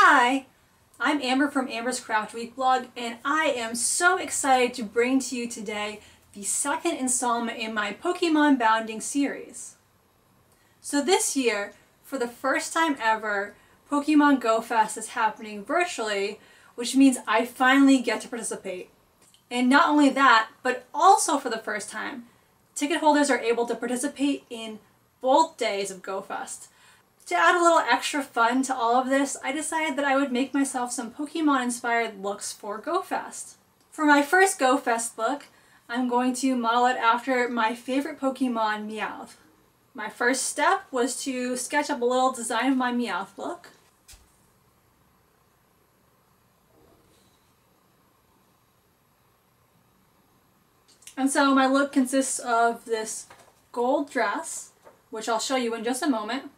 Hi, I'm Amber from Amber's Craft Week Vlog, and I am so excited to bring to you today the second installment in my Pokemonbounding series. So this year, for the first time ever, Pokemon Go Fest is happening virtually, which means I finally get to participate. And not only that, but also for the first time, ticket holders are able to participate in both days of Go Fest. To add a little extra fun to all of this, I decided that I would make myself some Pokemon-inspired looks for Go Fest. For my first Go Fest look, I'm going to model it after my favorite Pokemon, Meowth. My first step was to sketch up a little design of my Meowth look. And so my look consists of this gold dress, which I'll show you in just a moment,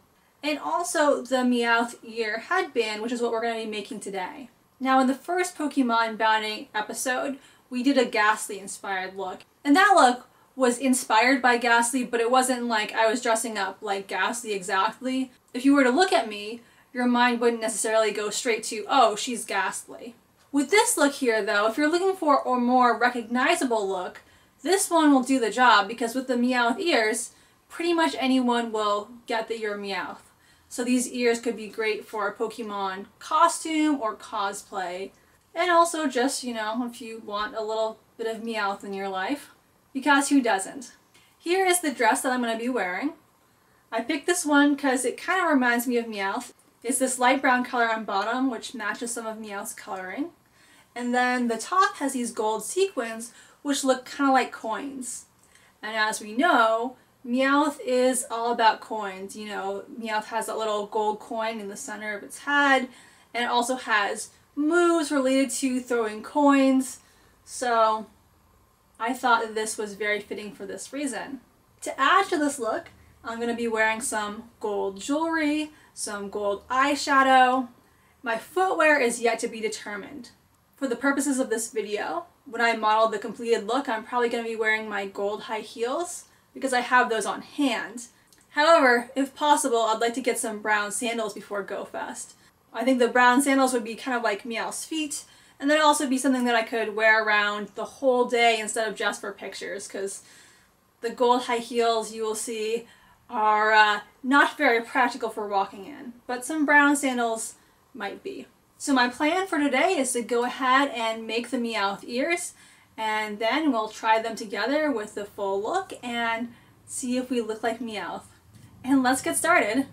and also the Meowth Ear headband, which is what we're going to be making today. Now, in the first Pokemonbounding episode, we did a Ghastly inspired look. And that look was inspired by Ghastly, but it wasn't like I was dressing up like Ghastly exactly. If you were to look at me, your mind wouldn't necessarily go straight to, oh, she's Ghastly. With this look here, though, if you're looking for a more recognizable look, this one will do the job, because with the Meowth ears, pretty much anyone will get that you're Meowth. So these ears could be great for a Pokemon costume or cosplay. And also just, you know, if you want a little bit of Meowth in your life. Because who doesn't? Here is the dress that I'm going to be wearing. I picked this one because it kind of reminds me of Meowth. It's this light brown color on bottom, which matches some of Meowth's coloring. And then the top has these gold sequins, which look kind of like coins. And as we know, Meowth is all about coins. You know, Meowth has that little gold coin in the center of its head, and it also has moves related to throwing coins. So I thought that this was very fitting for this reason. To add to this look, I'm going to be wearing some gold jewelry, some gold eyeshadow. My footwear is yet to be determined. For the purposes of this video, when I model the completed look, I'm probably going to be wearing my gold high heels, because I have those on hand. However, if possible, I'd like to get some brown sandals before Go Fest. I think the brown sandals would be kind of like Meowth's feet, and then also be something that I could wear around the whole day instead of just for pictures, because the gold high heels you will see are not very practical for walking in, but some brown sandals might be. So my plan for today is to go ahead and make the Meowth ears, and then we'll try them together with the full look and see if we look like Meowth. And let's get started!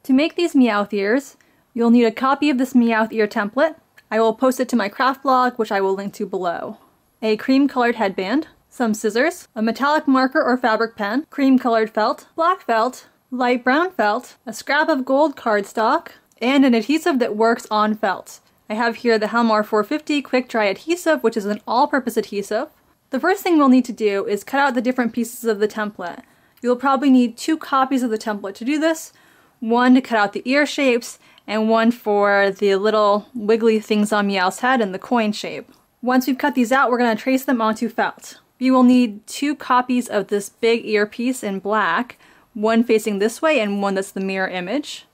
To make these Meowth ears, you'll need a copy of this Meowth ear template. I will post it to my craft blog, which I will link to below. A cream-colored headband, some scissors, a metallic marker or fabric pen, cream-colored felt, black felt, light brown felt, a scrap of gold cardstock, and an adhesive that works on felt. I have here the Helmar 450 Quick Dry Adhesive, which is an all-purpose adhesive. The first thing we'll need to do is cut out the different pieces of the template. You'll probably need 2 copies of the template to do this. One to cut out the ear shapes, and one for the little wiggly things on Meowth's head and the coin shape. Once we've cut these out, we're going to trace them onto felt. You will need 2 copies of this big earpiece in black, one facing this way and one that's the mirror image.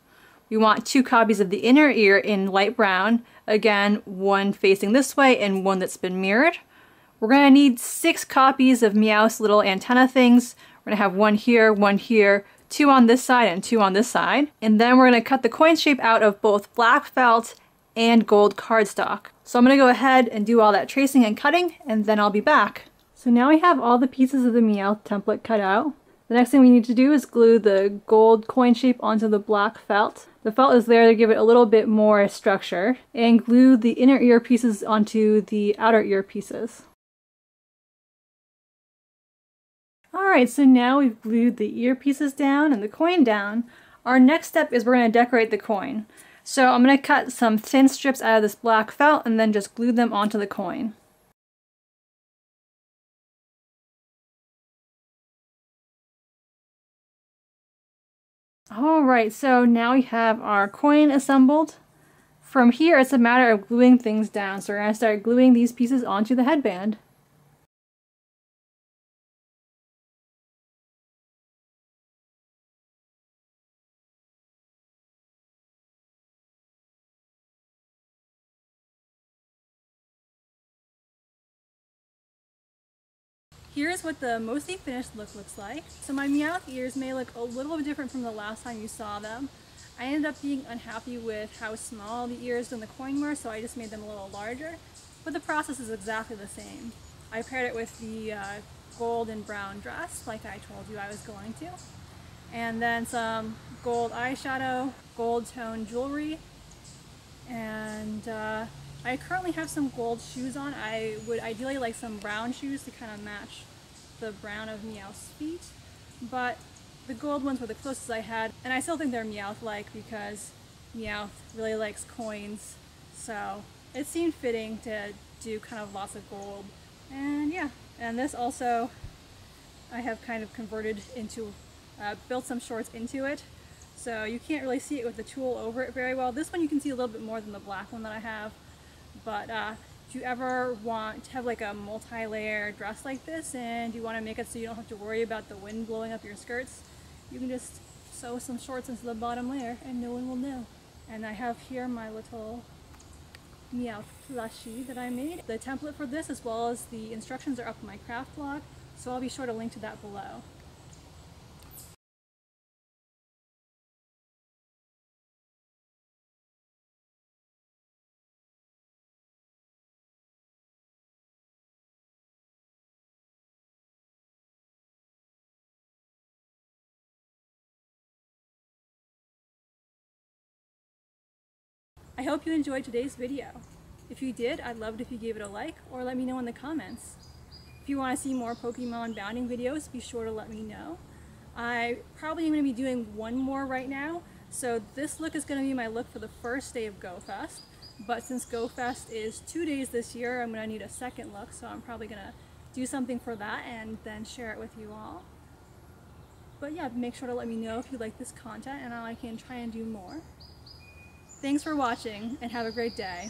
We want 2 copies of the inner ear in light brown, again, one facing this way and one that's been mirrored. We're going to need 6 copies of Meowth's little antenna things. We're going to have 1 here, 2 on this side and 2 on this side. And then we're going to cut the coin shape out of both black felt and gold cardstock. So I'm going to go ahead and do all that tracing and cutting, and then I'll be back. So now I have all the pieces of the Meowth template cut out. The next thing we need to do is glue the gold coin shape onto the black felt. The felt is there to give it a little bit more structure, and glue the inner ear pieces onto the outer ear pieces. Alright, so now we've glued the ear pieces down and the coin down. Our next step is we're going to decorate the coin. So I'm going to cut some thin strips out of this black felt and then just glue them onto the coin. Alright, so now we have our coin assembled. From here, it's a matter of gluing things down. So we're going to start gluing these pieces onto the headband. Here's what the mostly finished look looks like. So my Meowth ears may look a little bit different from the last time you saw them. I ended up being unhappy with how small the ears in the coin were, so I just made them a little larger. But the process is exactly the same. I paired it with the gold and brown dress, like I told you I was going to. And then some gold eyeshadow, gold tone jewelry, and I currently have some gold shoes on. I would ideally like some brown shoes to kind of match the brown of Meowth's feet, but the gold ones were the closest I had, and I still think they're Meowth-like because Meowth really likes coins, so it seemed fitting to do kind of lots of gold. And yeah, and this also I have kind of converted into, built some shorts into it, so you can't really see it with the tulle over it very well. This one you can see a little bit more than the black one that I have, but if you ever want to have like a multi-layer dress like this and you want to make it so you don't have to worry about the wind blowing up your skirts, you can just sew some shorts into the bottom layer and no one will know. And I have here my little Meowth plushie that I made. The template for this as well as the instructions are up on my craft blog, so I'll be sure to link to that below. I hope you enjoyed today's video. If you did, I'd love it if you gave it a like or let me know in the comments. If you want to see more Pokemonbounding videos, be sure to let me know. I probably am going to be doing one more right now, so this look is going to be my look for the first day of GoFest. But since GoFest is 2 days this year, I'm going to need a second look, so I'm probably going to do something for that and then share it with you all. But yeah, make sure to let me know if you like this content and I can try and do more. Thanks for watching and have a great day.